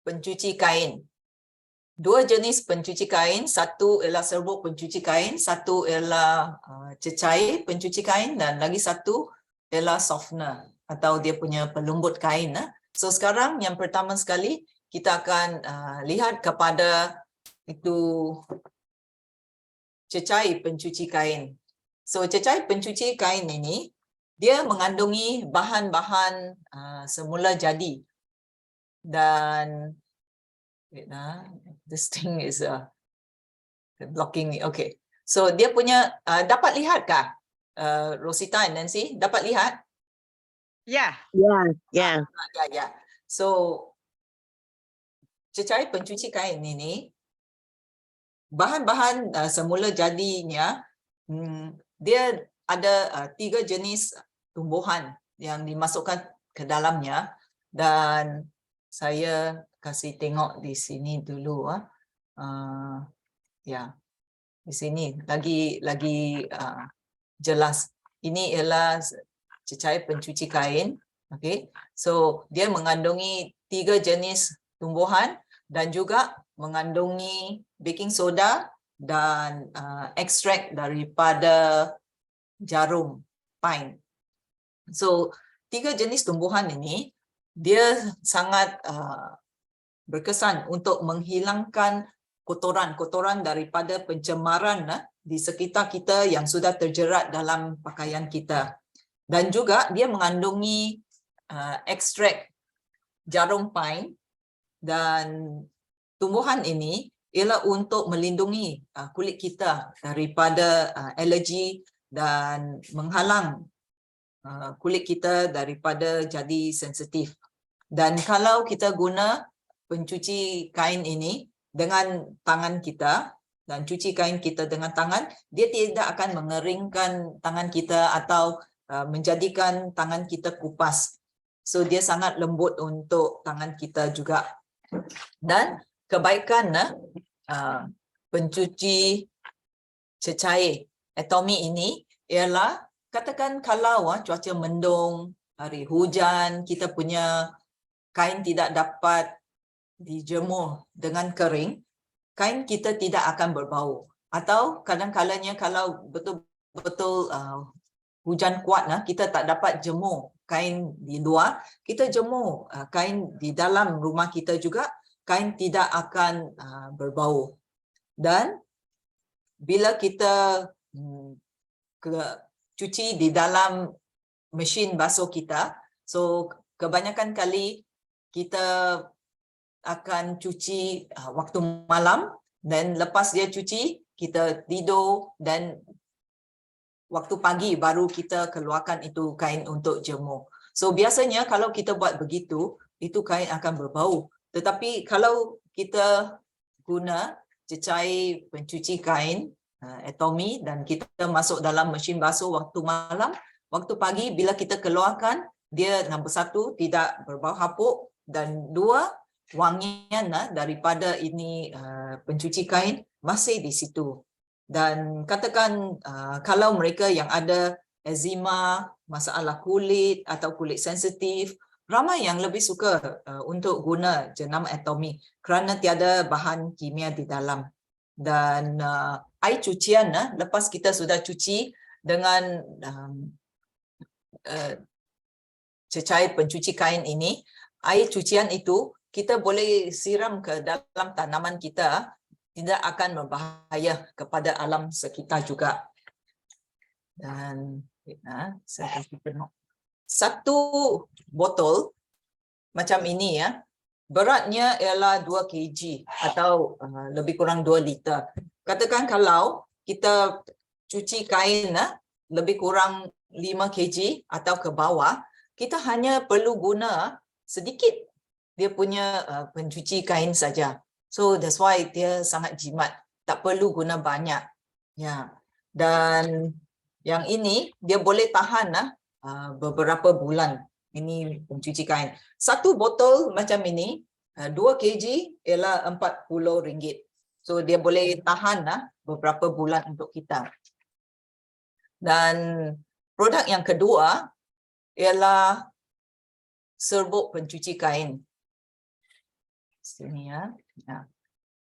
pencuci kain. Dua jenis pencuci kain, satu ialah serbuk pencuci kain, satu ialah cecair pencuci kain dan lagi satu ialah softener atau dia punya pelembut kain. So sekarang yang pertama sekali kita akan lihat kepada itu cecair pencuci kain. So cecair pencuci kain ini dia mengandungi bahan-bahan semula jadi dan this thing is blocking me. Okay. So dia punya dapat lihatkah Rosita and Nancy dapat lihat? Yeah. Yeah. Ya. So cecair pencuci kain ini bahan-bahan semula jadinya dia ada 3 jenis tumbuhan yang dimasukkan ke dalamnya dan saya kasih tengok di sini dulu ya. Di sini lagi jelas. Ini ialah cecair pencuci kain. Okay. So dia mengandungi 3 jenis tumbuhan dan juga mengandungi baking soda dan ekstrak daripada jarum pine. So 3 jenis tumbuhan ini dia sangat berkesan untuk menghilangkan kotoran-kotoran daripada pencemaran di sekitar kita yang sudah terjerat dalam pakaian kita. Dan juga dia mengandungi ekstrak jarum pine dan tumbuhan ini ialah untuk melindungi kulit kita daripada alergi dan menghalang kulit kita daripada jadi sensitif. Dan kalau kita guna pencuci kain ini dengan tangan kita dan cuci kain kita dengan tangan, dia tidak akan mengeringkan tangan kita atau menjadikan tangan kita kupas. So dia sangat lembut untuk tangan kita juga. Dan kebaikan pencuci cecair atomi ini ialah katakan kalau cuaca mendung, hari hujan, kita punya kain tidak dapat dijemur dengan kering, kain kita tidak akan berbau. Atau kadang-kadangnya kalau betul-betul hujan kuat, kita tak dapat jemur kain di luar, kita jemur kain di dalam rumah kita juga, kain tidak akan berbau. Dan bila kita cuci di dalam mesin basuh kita, so kebanyakan kali kita akan cuci waktu malam dan lepas dia cuci kita tidur dan waktu pagi baru kita keluarkan itu kain untuk jemur. So biasanya kalau kita buat begitu, itu kain akan berbau. Tetapi kalau kita guna cecair pencuci kain atomi dan kita masuk dalam mesin basuh waktu malam, waktu pagi bila kita keluarkan, dia nombor 1 tidak berbau hapuk dan 2 wangian daripada ini pencuci kain masih di situ. Dan katakan kalau mereka yang ada eczema, masalah kulit atau kulit sensitif, ramai yang lebih suka untuk guna jenama atomi kerana tiada bahan kimia di dalam. Dan air cucian lepas kita sudah cuci dengan cecair pencuci kain ini, air cucian itu kita boleh siram ke dalam tanaman kita, tidak akan berbahaya kepada alam sekitar juga. Dan saya kasih tengok. 1 botol macam ini beratnya ialah 2 kg atau lebih kurang 2 liter. Katakan kalau kita cuci kain lebih kurang 5 kg atau ke bawah, kita hanya perlu guna sedikit dia punya pencuci kain saja. So that's why dia sangat jimat. Tak perlu guna banyak. Ya. Dan yang ini dia boleh tahan beberapa bulan. Ini pencuci kain. 1 botol macam ini 2 kg ialah RM40. So dia boleh tahan beberapa bulan untuk kita. Dan produk yang kedua ialah serbuk pencuci kain. sini ya. Nah,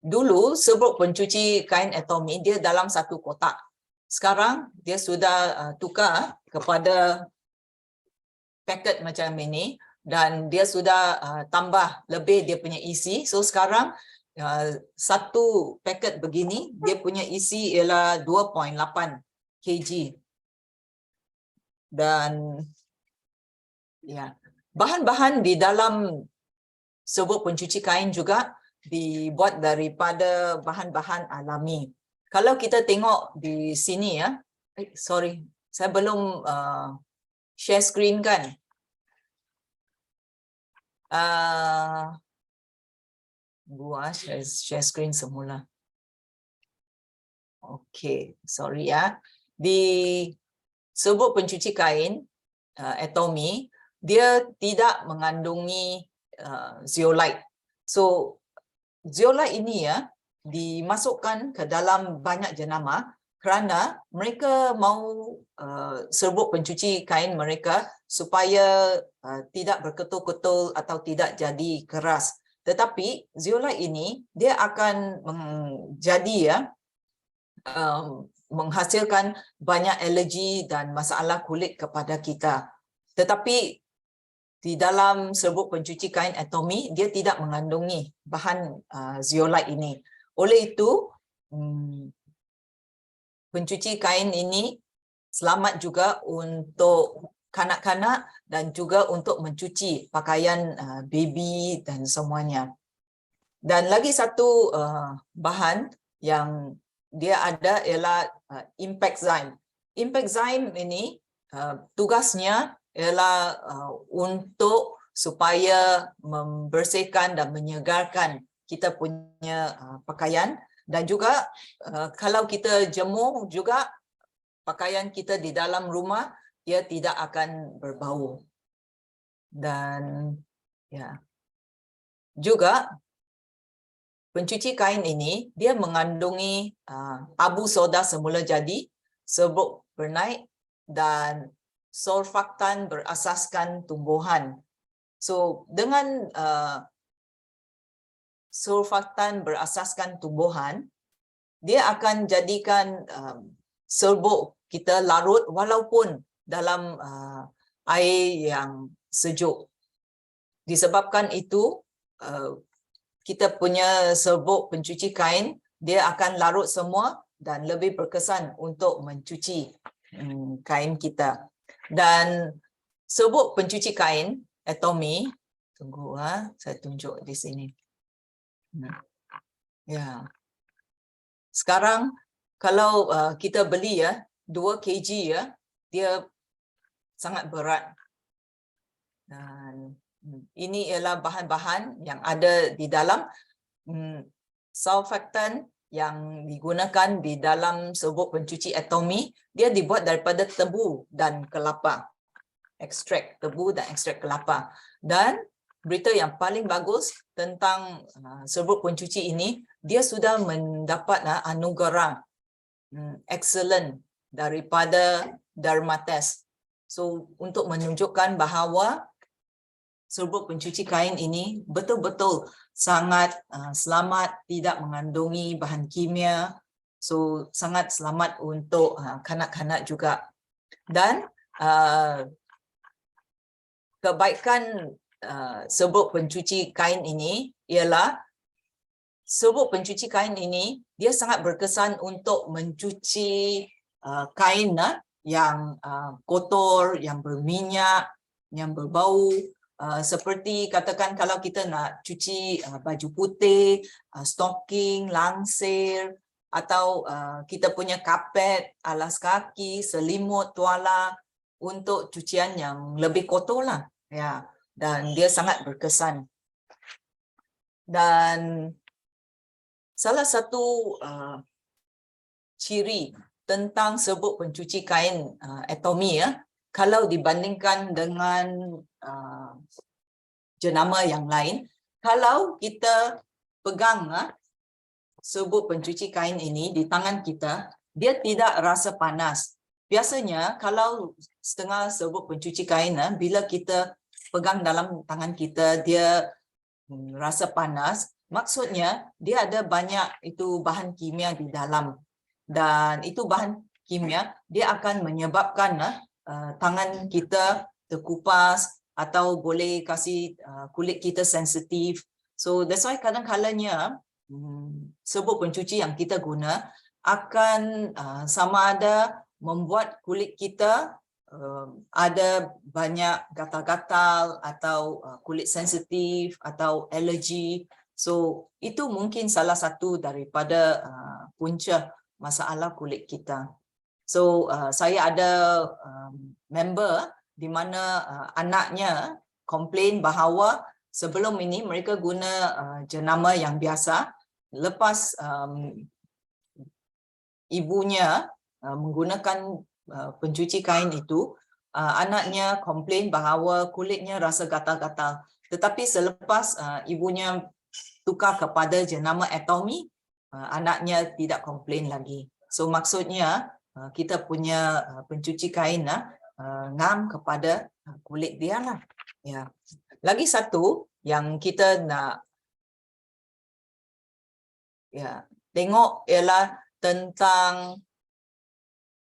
dulu serbuk pencuci kain Atomy dia dalam satu kotak. Sekarang dia sudah tukar kepada paket macam ini dan dia sudah tambah lebih dia punya isi. So sekarang satu paket begini dia punya isi ialah 2.8 kg. Dan ya, bahan-bahan di dalam serbuk pencuci kain juga dibuat daripada bahan-bahan alami. Kalau kita tengok di sini ya, sorry, saya belum share screen kan. Gua share screen semula. Okey, sorry ya. Di serbuk pencuci kain Atomy, dia tidak mengandungi zeolite. So zeolite ini ya dimasukkan ke dalam banyak jenama kerana mereka mahu serbuk pencuci kain mereka supaya tidak berketul-ketul atau tidak jadi keras. Tetapi zeolite ini dia akan menjadi ya menghasilkan banyak alergi dan masalah kulit kepada kita. Tetapi di dalam serbuk pencuci kain Atomy dia tidak mengandungi bahan zeolite ini. Oleh itu pencuci kain ini selamat juga untuk kanak-kanak dan juga untuk mencuci pakaian baby dan semuanya. Dan lagi satu bahan yang dia ada ialah impact zyme. Impact zyme ini tugasnya ialah untuk supaya membersihkan dan menyegarkan kita punya pakaian dan juga kalau kita jemur juga pakaian kita di dalam rumah dia tidak akan berbau. Dan ya juga pencuci kain ini dia mengandungi abu soda semula jadi, serbuk bernaik dan surfaktan berasaskan tumbuhan. So dengan surfaktan berasaskan tumbuhan, dia akan jadikan serbuk kita larut walaupun dalam air yang sejuk. Disebabkan itu kita punya serbuk pencuci kain dia akan larut semua dan lebih berkesan untuk mencuci kain kita. Dan serbuk pencuci kain Atomy, tunggu saya tunjuk di sini. Ya. Sekarang kalau kita beli ya 2 kg ya, dia sangat berat. Dan ini ialah bahan-bahan yang ada di dalam surfaktan yang digunakan di dalam serbuk pencuci Atomy. Dia dibuat daripada tebu dan kelapa. Ekstrak tebu dan ekstrak kelapa. Dan berita yang paling bagus tentang serbuk pencuci ini, dia sudah mendapat anugerah excellent daripada Dermatest. So untuk menunjukkan bahawa serbuk pencuci kain ini betul-betul sangat selamat, tidak mengandungi bahan kimia. So sangat selamat untuk kanak-kanak juga. Dan kebaikan serbuk pencuci kain ini ialah serbuk pencuci kain ini dia sangat berkesan untuk mencuci kain yang kotor, yang berminyak, yang berbau. Seperti katakan kalau kita nak cuci baju putih, stocking, langsir, atau kita punya kapet, alas kaki, selimut, tuala untuk cucian yang lebih kotor lah. Ya, dan dia sangat berkesan. Dan salah satu ciri tentang serbuk pencuci kain Atomy ya, kalau dibandingkan dengan jenama yang lain, kalau kita pegang serbuk pencuci kain ini di tangan kita, dia tidak rasa panas. Biasanya kalau setengah serbuk pencuci kain bila kita pegang dalam tangan kita, dia rasa panas, maksudnya dia ada banyak itu bahan kimia di dalam, dan itu bahan kimia dia akan menyebabkan tangan kita terkupas atau boleh kasih kulit kita sensitif. So that's why kadang-kadangnya serbuk pencuci yang kita guna akan sama ada membuat kulit kita ada banyak gatal-gatal atau kulit sensitif atau alergi. So itu mungkin salah satu daripada punca masalah kulit kita. So saya ada member di mana anaknya komplain bahawa sebelum ini mereka guna jenama yang biasa, lepas ibunya menggunakan pencuci kain itu, anaknya komplain bahawa kulitnya rasa gatal-gatal. Tetapi selepas ibunya tukar kepada jenama Atomy, anaknya tidak komplain lagi. So maksudnya kita punya pencuci kain ngam kepada kulit dia lah. Ya. Lagi satu yang kita nak tengok ialah tentang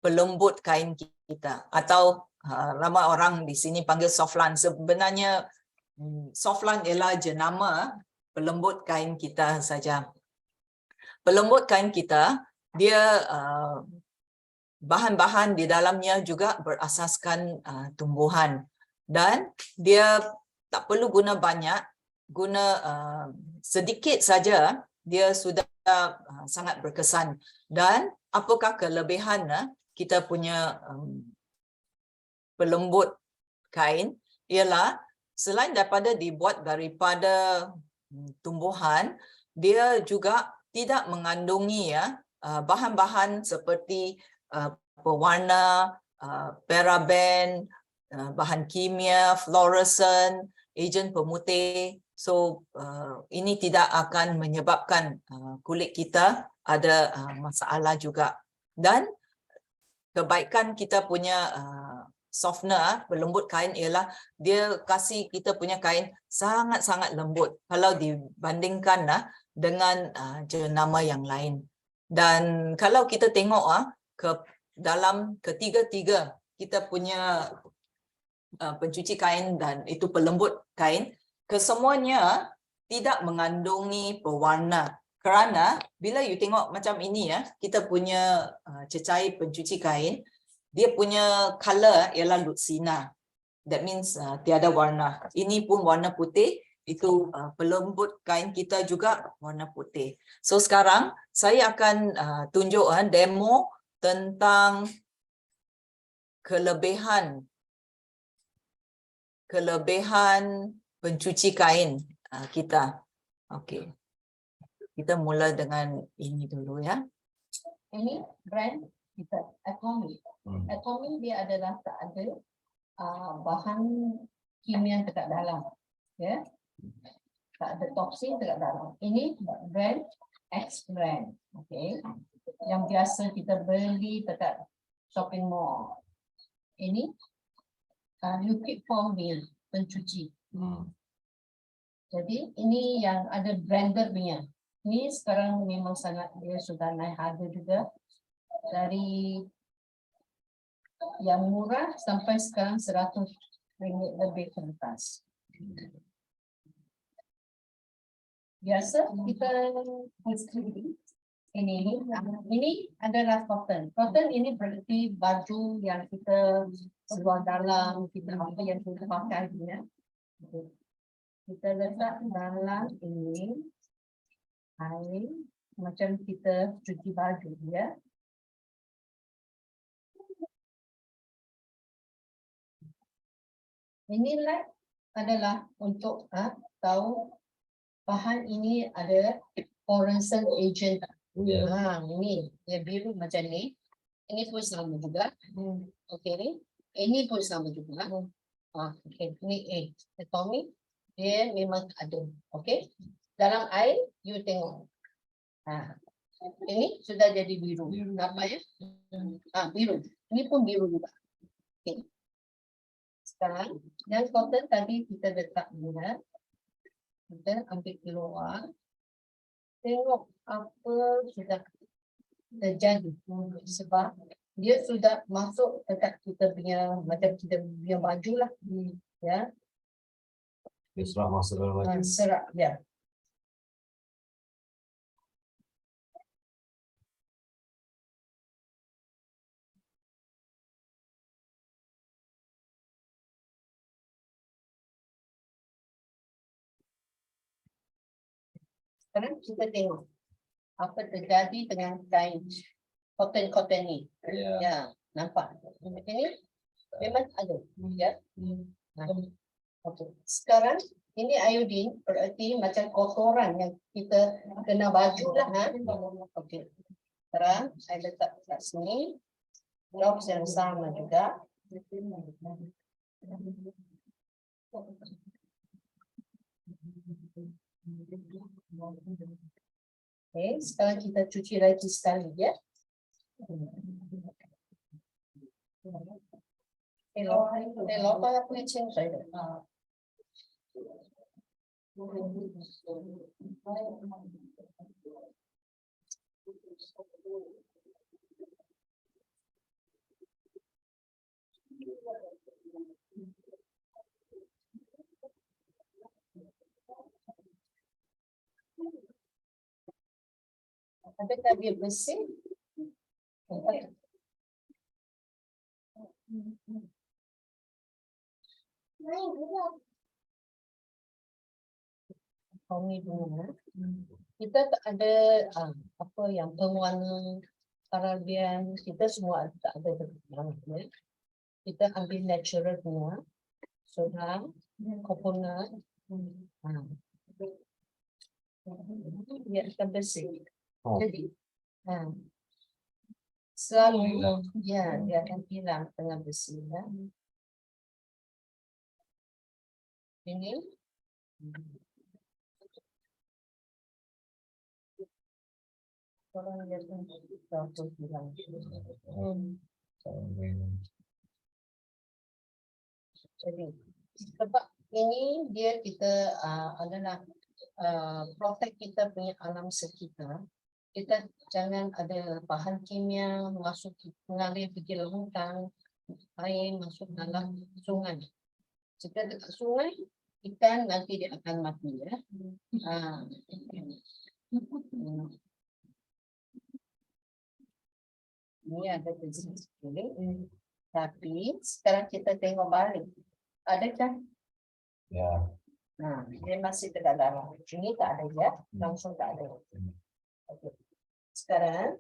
pelembut kain kita, atau ramai orang di sini panggil softline. Sebenarnya softline ialah jenama pelembut kain kita saja. Pelembut kain kita, dia bahan-bahan di dalamnya juga berasaskan tumbuhan, dan dia tak perlu guna banyak, guna sedikit saja dia sudah sangat berkesan. Dan apakah kelebihan kita punya pelembut kain ialah selain daripada dibuat daripada tumbuhan, dia juga tidak mengandungi bahan-bahan seperti pewarna, paraben, bahan kimia, fluoresan, ejen pemutih. So ini tidak akan menyebabkan kulit kita ada masalah juga. Dan kebaikan kita punya softener, pelembut kain, ialah dia kasih kita punya kain sangat-sangat lembut kalau dibandingkan dengan jenama yang lain. Dan kalau kita tengok ke dalam ketiga-tiga kita punya pencuci kain dan itu pelembut kain, kesemuanya tidak mengandungi pewarna. Kerana bila you tengok macam ini kita punya cecair pencuci kain, dia punya color ialah lutsina. That means tiada warna. Ini pun warna putih, itu pelembut kain kita juga warna putih. So sekarang saya akan tunjuk demo tentang kelebihan pencuci kain kita. Okey. Kita mula dengan ini dulu ya. Ini brand kita, Atomy. Atomy dia adalah tak ada bahan kimia dekat dalam, ya, tak ada toksin dekat dalam. Ini brand X brand, okay, yang biasa kita beli dekat shopping mall. Ini liquid form pencuci. Jadi ini yang ada blender punya. Ini sekarang memang sangat, dia sudah naik harga juga, dari yang murah sampai sekarang RM100 lebih ke atas. Biasa kita ini adalah cotton. Cotton ini berarti baju yang kita seluar dalam, kita apa yang kita pakai ya. Kita letak dalam ini air macam kita cuci baju ya. Ini light adalah untuk tahu bahan ini ada fluorescent agent. Ini dia biru macam ni. Ini pun sama juga. Okey, ini pun sama juga. Okey, ini Atomy dia memang ada. Okey. Dalam air you tengok. Ini sudah jadi biru. Nampak ya? Biru. Ini pun biru juga. Okey. Sekarang yang cotton tadi kita letak dia Kita ambil keluar. Tengok apa sudah terjadi. Sebab dia sudah masuk dekat kita punya, macam kita punya baju lah. Ya. Dia sudah masuk dalam baju. Serak, ya. Sekarang kita tengok apa terjadi dengan kain cotton ni. Ya. Ya, nampak. Ini memang ada. Ya. Okey. Sekarang ini iodine berarti macam kotoran yang kita kena baju lah. Okey. Sekarang saya letak kat sini. Gloves yang sama juga. Okay, sekarang kita cuci lagi sekali ya. Elok apa kucing saya. Adakah dia bersih? Kami dulu. Kita tak ada apa yang pewarna Arabian, kita semua tak ada dalam ya. Kita ambil natural semua. Soda, coconut. Dia akan bersih. Oh. Jadi, selalu ya dia akan hilang dengan bersih ya. Ini orang yang tak hilang. Jadi sebab ini dia kita adalah protect kita punya alam sekitar. Kita jangan ada bahan kimia masuk mengalir pergi lautan, air masuk dalam sungai. Jika dekat sungai, ikan nanti dia akan mati ya. Ini ada jenis sekali. Tapi sekarang kita tengok balik. Adakah? Ya. Dia masih dekat dalam. Ini tak ada ya, langsung tak ada. Okay. Sekarang,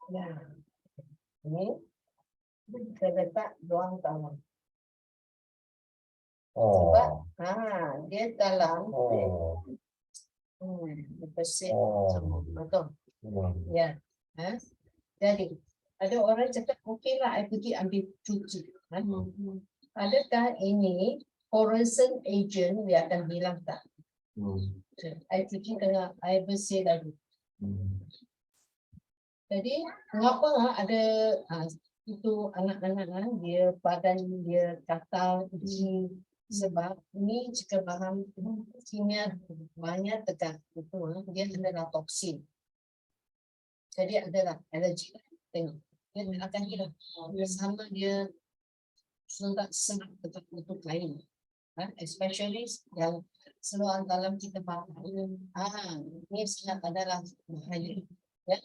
ya, ini saya letak doang tangan. Sebab, dia dalam, bersih, betul. Ya, jadi ada orang cakap okeylah, saya pergi ambil cuci. Adakah ini corrosion agent dia akan hilang tak? Saya cuci dengan air bersih lagi. Jadi mengapa ada itu anak-anak dia badan dia gatal ini sebab ini jika bahan kimia banyak tegak itu dia adalah toksin. Jadi adalah alergi. Tengok dia akan hilang bersama dia sengat tetap untuk lain. Especially yang seluar dalam kita pakai. Ini sangat adalah bahaya. Ya.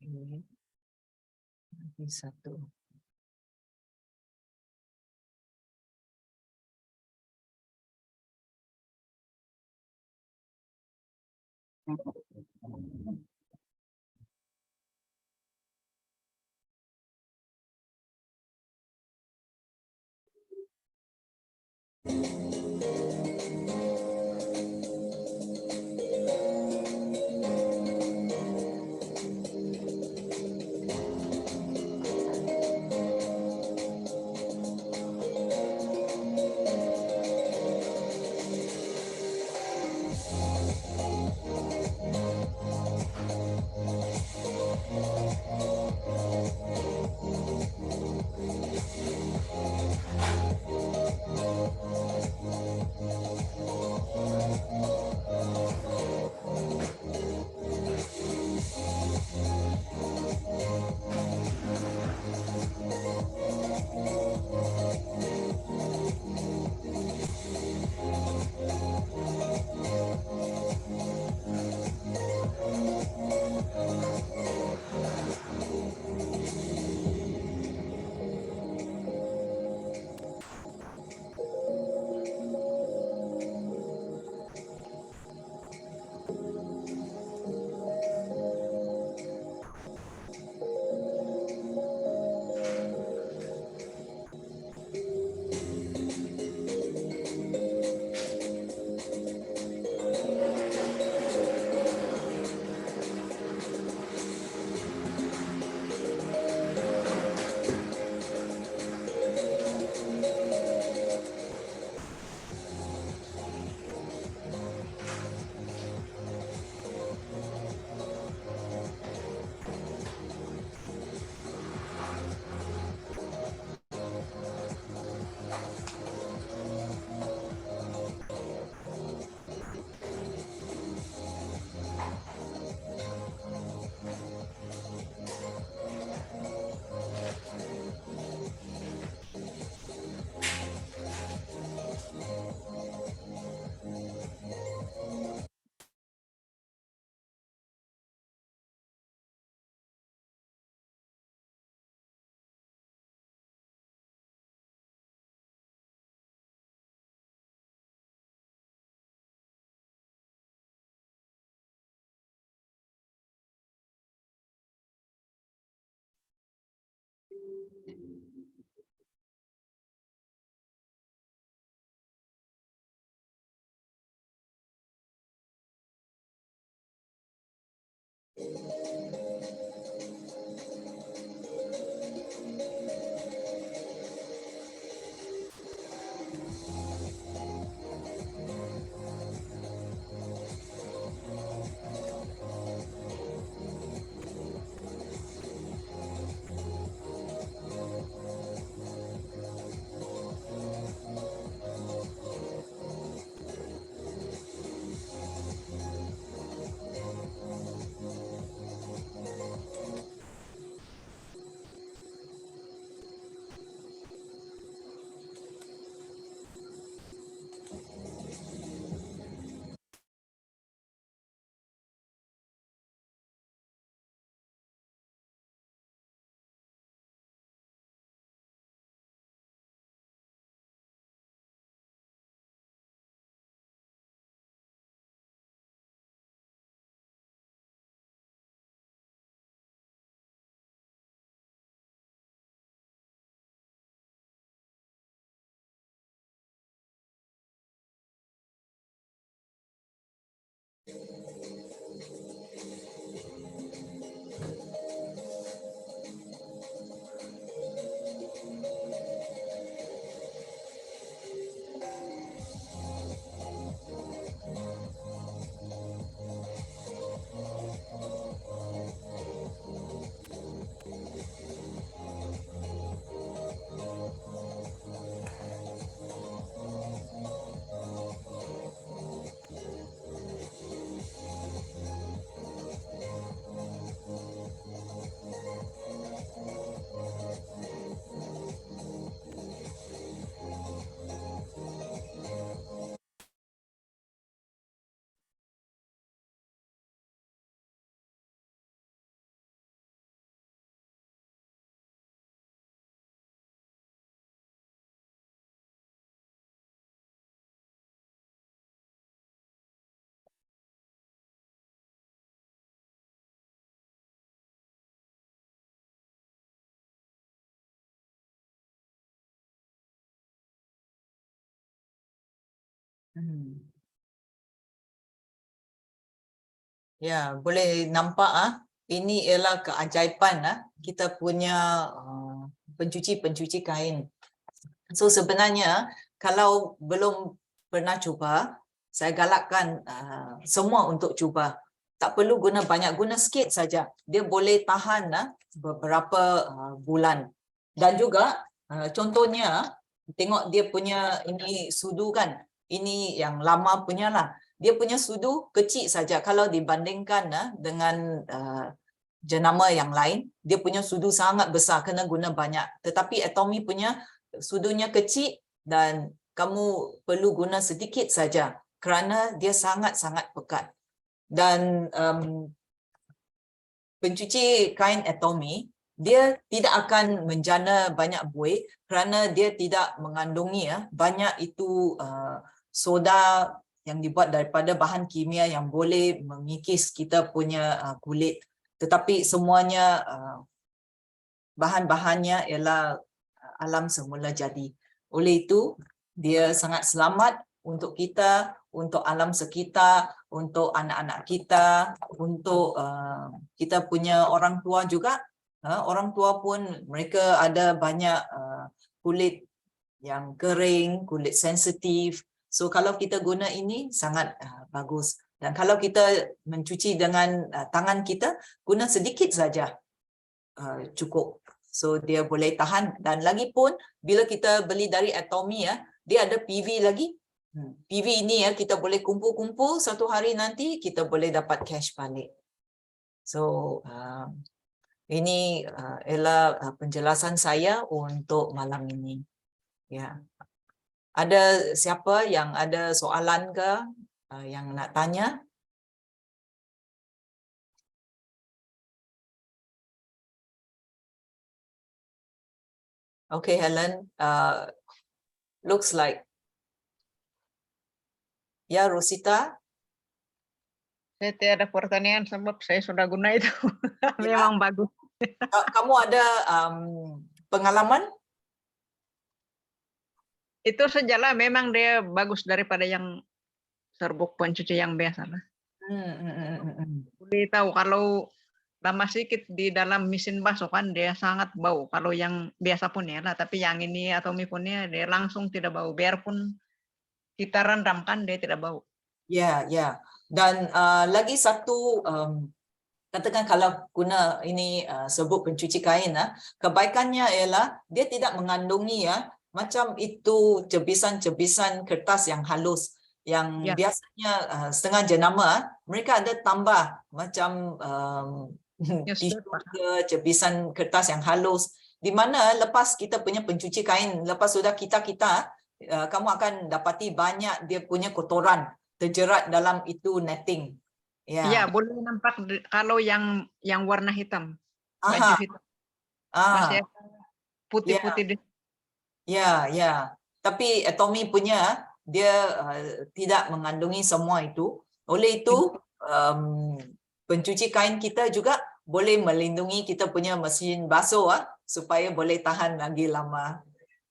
Okay. Lagi satu. Ya, boleh nampak ini ialah keajaiban kita punya pencuci kain. So sebenarnya kalau belum pernah cuba, saya galakkan semua untuk cuba. Tak perlu guna banyak, guna sikit saja. Dia boleh tahan beberapa bulan. Dan juga contohnya tengok dia punya ini sudu kan. Ini yang lama punya lah. Dia punya sudu kecil saja kalau dibandingkan dengan jenama yang lain. Dia punya sudu sangat besar, kena guna banyak. Tetapi Atomy punya sudunya kecil dan kamu perlu guna sedikit saja kerana dia sangat-sangat pekat. Dan pencuci kain Atomy dia tidak akan menjana banyak buih kerana dia tidak mengandungi banyak itu soda yang dibuat daripada bahan kimia yang boleh mengikis kita punya kulit. Tetapi semuanya bahan-bahannya ialah alam semula jadi. Oleh itu, dia sangat selamat untuk kita, untuk alam sekitar, untuk anak-anak kita, untuk kita punya orang tua juga. Orang tua pun mereka ada banyak kulit yang kering, kulit sensitif. So kalau kita guna ini sangat bagus. Dan kalau kita mencuci dengan tangan kita, guna sedikit saja cukup. So dia boleh tahan. Dan lagi pun bila kita beli dari Atomy dia ada PV lagi. PV ini kita boleh kumpul-kumpul satu hari nanti kita boleh dapat cash balik. So ini ialah penjelasan saya untuk malam ini. Ya. Ada siapa yang ada soalan ke yang nak tanya? Okay, Helen. Looks like. Ya, Rosita. Saya tidak ada pertanyaan sebab saya sudah guna itu. Memang bagus. Kamu ada pengalaman? Itu sajalah, memang dia bagus daripada yang serbuk pencuci yang biasa lah. Boleh tahu kalau lama sedikit di dalam mesin basuh kan dia sangat bau. Kalau yang biasa pun ya lah, tapi yang ini Atomy punya dia langsung tidak bau. Biarpun kita rendamkan dia tidak bau. Ya, ya. Dan lagi satu, katakan kalau guna ini serbuk pencuci kain, kebaikannya ialah dia tidak mengandungi macam itu cebisan-cebisan kertas yang halus yang biasanya setengah jenama mereka ada tambah macam tisu ke cebisan kertas yang halus, di mana lepas kita punya pencuci kain, lepas sudah kita kamu akan dapati banyak dia punya kotoran terjerat dalam itu netting. Ya, boleh nampak kalau yang warna hitam, baju hitam. Masih putih-putih. Ya, ya. Tapi Atomy punya dia tidak mengandungi semua itu. Oleh itu pencuci kain kita juga boleh melindungi kita punya mesin basuh supaya boleh tahan lagi lama.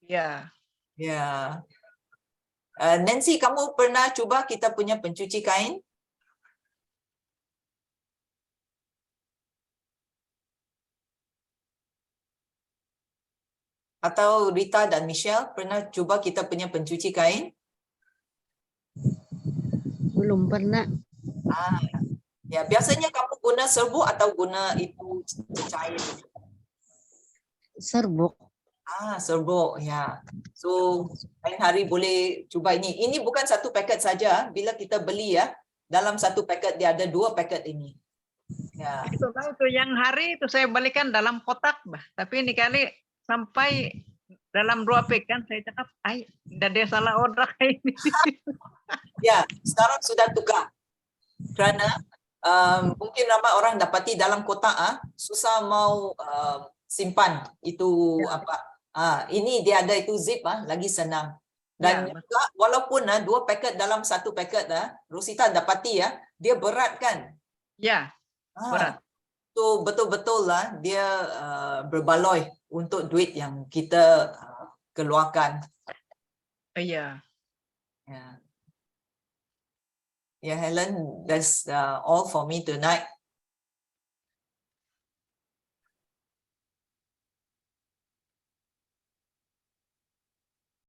Ya. Ya. Nancy, kamu pernah cuba kita punya pencuci kain? Atau Rita dan Michelle pernah cuba kita punya pencuci kain? Belum pernah. Ya, biasanya kamu guna serbuk atau guna itu cair? Serbuk. Serbuk, ya. So, lain hari boleh cuba ini. Ini bukan satu paket saja. Bila kita beli dalam satu paket dia ada 2 paket ini. Ya. Itu yang hari itu saya balikan dalam kotak, bah. Tapi ini kali sampai dalam 2 pekan saya cakap, dia salah order ini. Ya, sekarang sudah tukar. Kerana mungkin ramai orang dapati dalam kotak susah mau simpan itu ini dia ada itu zip lagi senang. Dan juga, walaupun 2 paket dalam satu paket Rosita dapati dia berat kan? Ya, berat. So betul-betul dia berbaloi untuk duit yang kita keluarkan. Iya. Ya. Yeah, Helen, that's all for me tonight.